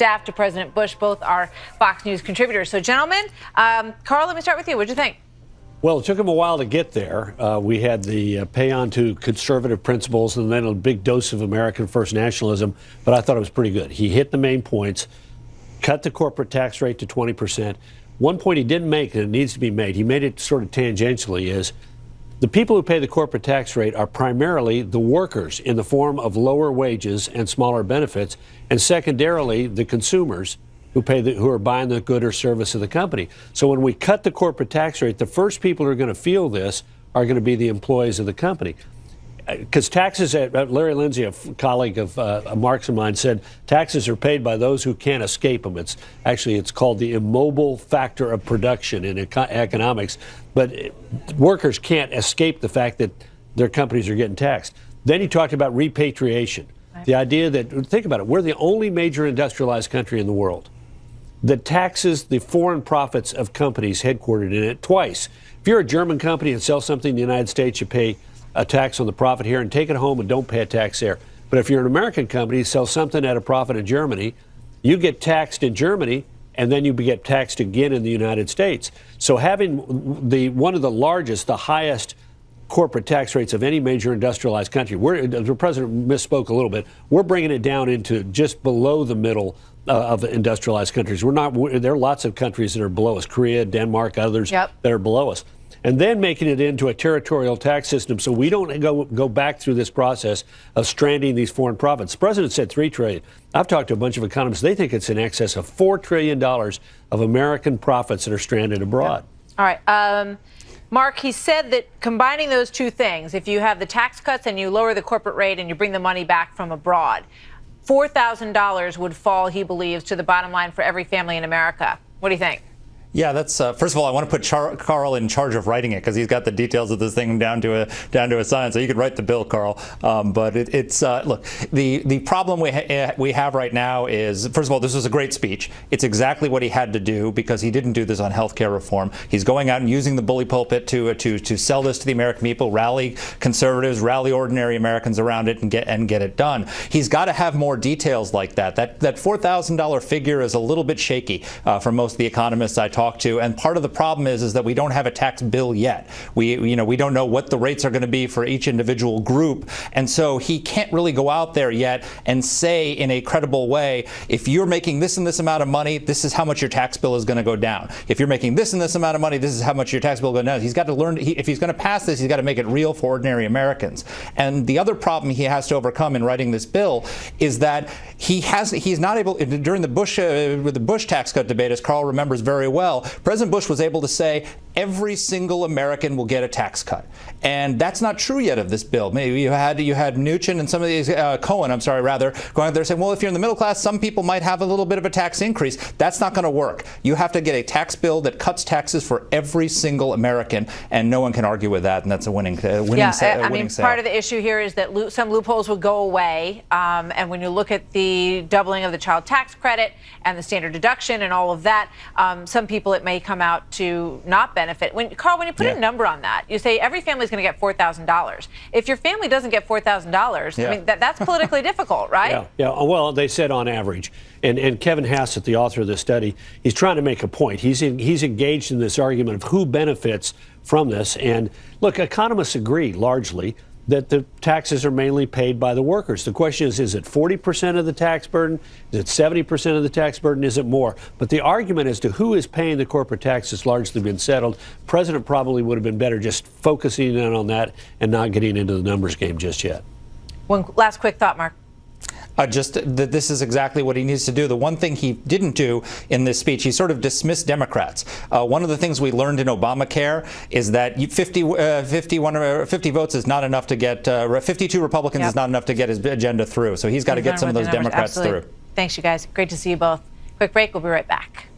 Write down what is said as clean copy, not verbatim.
staff to President Bush. Both are Fox News contributors. So, gentlemen, Carl, let me start with you. What did you think? Well, it took him a while to get there. We had the pay on to conservative principles and then a big dose of American first nationalism, but I thought it was pretty good. He hit the main points, cut the corporate tax rate to 20%. One point he didn't make, and it needs to be made, he made it sort of tangentially, is the people who pay the corporate tax rate are primarily the workers in the form of lower wages and smaller benefits, and secondarily the consumers who are buying the good or service of the company. So when we cut the corporate tax rate, the first people who are going to feel this are going to be the employees of the company. Because taxes, Larry Lindsay, a colleague of Marc's and mine, said taxes are paid by those who can't escape them. It's called the immobile factor of production in economics. But workers can't escape the fact that their companies are getting taxed. Then he talked about repatriation. Right. The idea that, think about it, we're the only major industrialized country in the world that taxes the foreign profits of companies headquartered in it twice. If you're a German company and sell something in the United States, you pay a tax on the profit here and take it home and don't pay a tax there. But if you're an American company, sell something at a profit in Germany, you get taxed in Germany and then you get taxed again in the United States. So having one of the largest, the highest corporate tax rates of any major industrialized country, the president misspoke a little bit. We're bringing it down into just below the middle of the industrialized countries. There are lots of countries that are below us, Korea, Denmark, others that are below us. And then making it into a territorial tax system so we don't go back through this process of stranding these foreign profits. The president said $3 trillion. I've talked to a bunch of economists. They think it's in excess of $4 trillion of American profits that are stranded abroad. All right. Marc, he said that combining those two things, if you have the tax cuts and you lower the corporate rate and you bring the money back from abroad, $4,000 would fall, he believes, to the bottom line for every family in America. What do you think? Yeah, that's first of all, I want to put Carl in charge of writing it because he's got the details of this thing down to a science. So you could write the bill, Carl. But it's look, the problem we have right now is, first of all, this was a great speech. It's exactly what he had to do because he didn't do this on health care reform. He's going out and using the bully pulpit to sell this to the American people, rally conservatives, rally ordinary Americans around it, and get it done. He's got to have more details like that. That $4,000 figure is a little bit shaky for most of the economists I talk to, and part of the problem is that we don't have a tax bill yet. We don't know what the rates are going to be for each individual group, and so he can't really go out there yet and say in a credible way, if you're making this and this amount of money, this is how much your tax bill is going to go down. If you're making this and this amount of money, this is how much your tax bill will go down. He's got to learn, if he's going to pass this, he's got to make it real for ordinary Americans. And the other problem he has to overcome in writing this bill is that he's not able, during the Bush tax cut debate, as Carl remembers very well, President Bush was able to say every single American will get a tax cut. And that's not true yet of this bill. Maybe you had Mnuchin and some of these, Cohen, I'm sorry, rather, going out there saying, well, if you're in the middle class, some people might have a little bit of a tax increase. That's not going to work. You have to get a tax bill that cuts taxes for every single American, and no one can argue with that, and that's a winning sale. Part of the issue here is that some loopholes would go away, and when you look at the doubling of the child tax credit and the standard deduction and all of that, some people it may come out to not benefit. Carl, when you put a number on that, you say every family is going to get $4,000. If your family doesn't get $4,000, I mean, that's politically difficult, right? Yeah. Well, they said on average. And Kevin Hassett, the author of this study, he's trying to make a point. He's engaged in this argument of who benefits from this. And look, economists agree largely that the taxes are mainly paid by the workers. The question is it 40% of the tax burden? Is it 70% of the tax burden? Is it more? But the argument as to who is paying the corporate tax has largely been settled. The president probably would have been better just focusing in on that and not getting into the numbers game just yet. One last quick thought, Marc. Just that this is exactly what he needs to do. The one thing he didn't do in this speech, he sort of dismissed Democrats. One of the things we learned in Obamacare is that 50 votes is not enough to get, 52 Republicans is not enough to get his agenda through. So he's got to get some of those Democrats through. Thanks, you guys. Great to see you both. Quick break. We'll be right back.